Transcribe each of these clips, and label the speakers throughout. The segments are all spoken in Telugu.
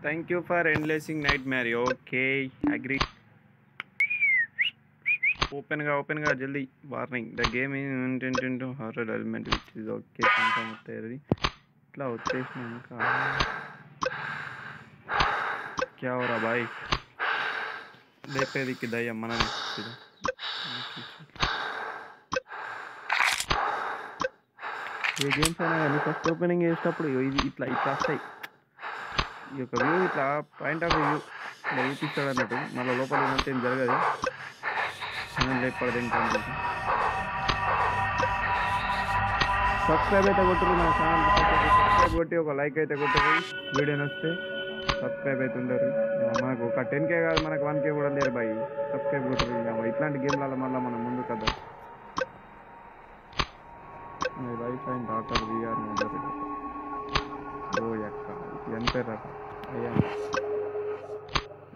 Speaker 1: Thank you for endlessing nightmare. Okay, agree. Open ga jaldi. Warning. The game is intent into horror element, which is okay. Confirm होते इतना उत्तेजन का क्या हो रहा भाई లేపేది దయ్యం మనమే ఏ గేమ్స్ అయినా కానీ ఫస్ట్ ఓపెనింగ్ చేసేటప్పుడు ఇది ఇట్లా ఇట్లా వస్తాయి ఈ యొక్క వ్యూ ఇట్లా పాయింట్ ఆఫ్ వ్యూ ఇలా చూపిస్తాడు అన్నట్టు మళ్ళీ లోపల ఏమంటే ఏం జరగదు మనం లేపడదు ఏంటంటే సబ్స్క్రైబ్ అయితే కొట్టరు నా ఛానల్ సబ్స్క్రైబ్ కొట్టి ఒక లైక్ అయితే కొట్టరు వీడియో నచ్చితే సబ్స్క్రైబ్ అయితే ఉండరు మనకు ఒక 10K కాదు మనకు 1K కూడా లేరు బాయ్ సబ్స్క్రైబ్ కొట్టరు ఇట్లాంటి గేమ్లలో మళ్ళీ మనం ముందు కదా my wife and daughter we are mother ఓ యక్క ఎంత అయ్యా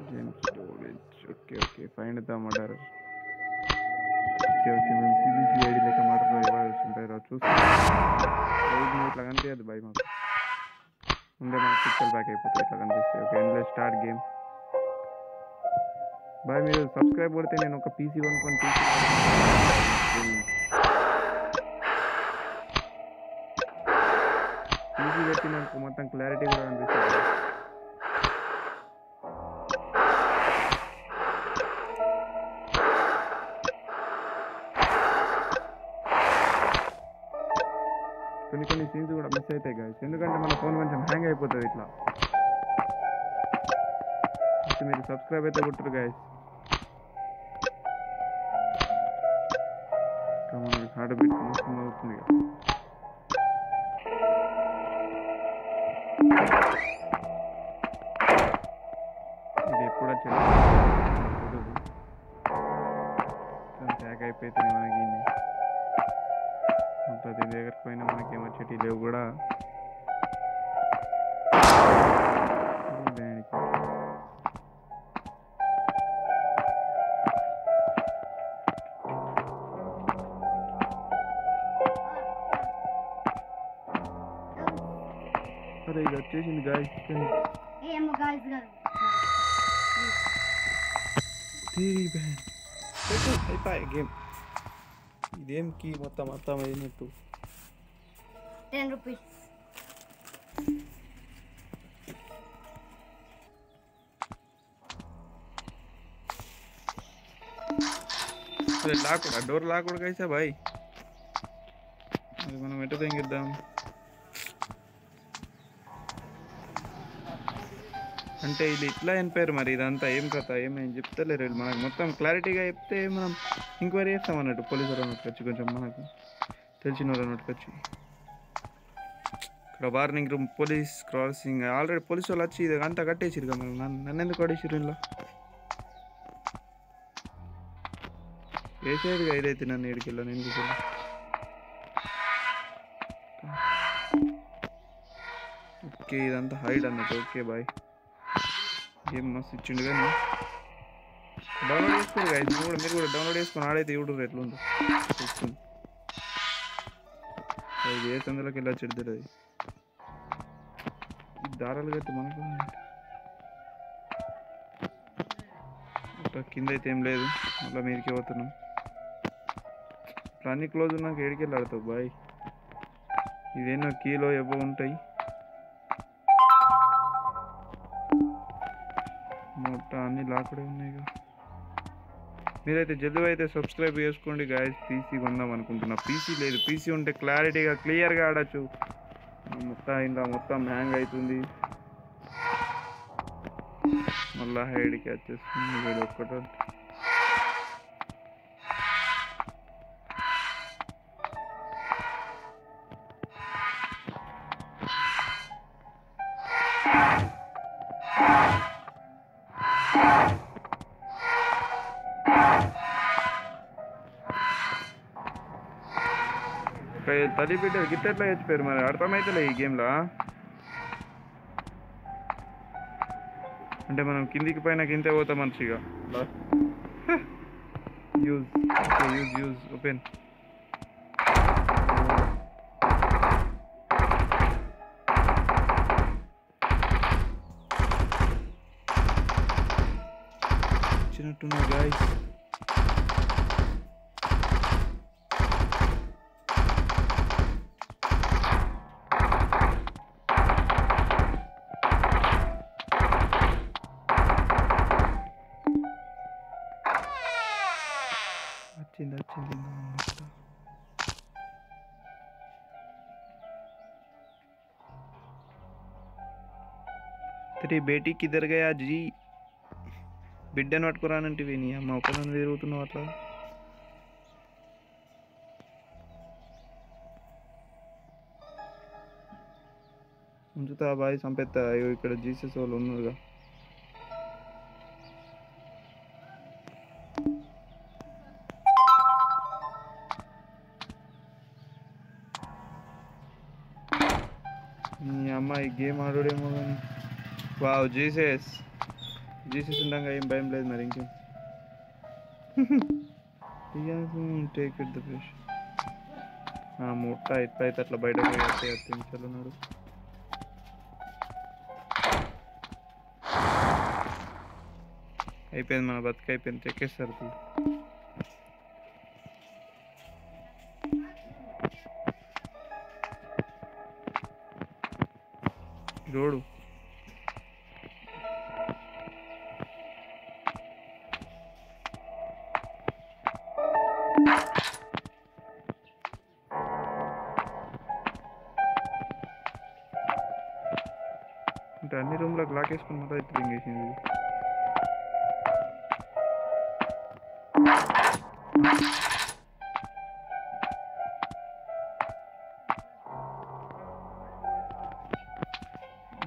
Speaker 1: James storage okay okay find the murder okay okay మేము సిబిసి ఐడి లేక మర్డర్ ఇవ్వాల్సి ఉంటాయి చూస్తాం ఇట్లా కనిపించదు బాయ్ మాకు ముందే మనకు పిక్చర్ బ్యాక్ అయిపోతాయి ఇట్లా కనిపిస్తాయి okay endless start game boy మీరు సబ్స్క్రైబ్ కొడితే నేను ఒక పీసీ కొనుక్కొని పీసీ పెట్టి నాకు మొత్తం క్లారిటీ కూడా కనిపిస్తుంది కొన్ని సీన్స్ కూడా మిస్ అవుతాయి గాయస్ ఎందుకంటే మన ఫోన్ కొంచెం హ్యాంగ్ అయిపోతుంది ఇట్లా మీరు సబ్స్క్రైబ్ అయితే కొట్టరు గాయస్ మనకి హార్ట్ బీట్ మోసం అవుతుంది ఇది ఎప్పుడు వచ్చేది హ్యాక్ అయిపోతుంది మనకి ఉంటుంది దగ్గరకు పోయినా మనకి ఏమొచ్చేటి లేవు కూడా అరే ఇది వచ్చేసింది గాయస్ అయిపోయి గేమ్ ఇదేంకి మొత్తం మొత్తం అయినట్టు
Speaker 2: 10 rupees
Speaker 1: अरे लाकूड डोर लाकूड कैसा भाई అది మనం ఎటు తెంగిద్దాం అంటే ఇది ఇట్లా అనిపారు మరి ఇదంతా ఏం కథ ఏమేం చెప్తలేరు మనకు మొత్తం క్లారిటీగా చెప్తే మనం ఎంక్వైరీ చేస్తాం అన్నట్టు పోలీసు వాళ్ళకి వచ్చి కొంచెం మనకు తెలిసిన వాళ్ళకి వచ్చి ఇక్కడ warning room police crossing already police వాళ్ళు వచ్చి ఇది అంతా కట్టేసిరు కదా మనం నన్ను ఎందుకు కట్టేసిరు ఇలా వేసేదిగా ఇదైతే నన్ను ఏడికెళ్ళాను ఎందుకు ఓకే ఇదంతా హైడ్ అన్నట్టు ఓకే బాయ్ గేమ్ మస్తు ఇచ్చిండు కానీ డౌన్లోడ్ చేసుకోరు కదా మీరు కూడా డౌన్లోడ్ చేసుకొని ఆడైతే యూట్యూబ్ ఎట్లుందో చూస్తుంది అది ఏ సందులోకి వెళ్ళా చెడుతుంది అది దారాలుగా అయితే మనకు కింద అయితే ఏం లేదు మళ్ళీ మీదకి పోతున్నాం ఇప్పుడు అన్ని క్లోజ్ ఉన్నాక ఏడికెళ్ళి ఆడతావు బాయ్ ఇదేనో కీలో ఏవో ఉంటాయి మొత్తం అన్ని లాక్డే ఉన్నాయి మీరైతే జల్దీ అయితే సబ్స్క్రైబ్ చేసుకోండి గాయస్ పీసీ కొందాం అనుకుంటున్నా పీసీ లేదు పీసీ ఉంటే క్లారిటీగా క్లియర్గా ఆడచ్చు మొత్తం ఇంకా మొత్తం హ్యాంగ్ అవుతుంది మళ్ళీ హైడ్కి వచ్చేస్తుంది వీడు ఒక్కటో తల్లి బిడ్డ గిట్ట ఎట్లా చచ్చిపోయారు మరి అర్థమైతలే ఈ గేమ్లో అంటే మనం కిందికి పైన కింద పోతాం మంచిగా యూజ్ ఓపెన్ వచ్చినట్టున్నాయి గాయ్స్. వచ్చింది तेरी बेटी किधर गया जी? బిడ్డను పట్టుకురానంటివి నీ అమ్మ ఒకదాన్ని తిరుగుతున్నావు అట్లా. ఉంచుతా బాయ్, చంపేస్తా. అయ్యో ఇక్కడ జీసస్ వాళ్ళు ఉన్నారుగా. నీ అమ్మాయి గేమ్ ఆడోడేమో కానీ. వావ్ జీసస్ ఉండగా ఏం భయం లేదు మరి ఇంకేం. Take it the fish. ముట్ట ఎట్లయితే అట్లా బయటకు తెంచాలన్నాడు. అయిపోయింది మన బతుకు అయిపోయింది. చెక్కేస్తారు రోడ్డు. అంటే అన్ని రూమ్లకు లాక్ వేసుకుని మొత్తం అయితే రింగ్ వేసింది.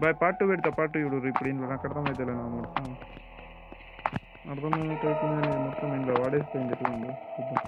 Speaker 1: బాయ్ పార్ట్ 2 పెడతా. పార్ట్ 2 చూడు. ఇప్పుడు ఇంట్లో నాకు అర్థమవుతుంది మొత్తం. అర్థమవుతుంది మొత్తం ఇంట్లో వాడేసిపోయింది. ఎట్లా ఉందో చూద్దాం.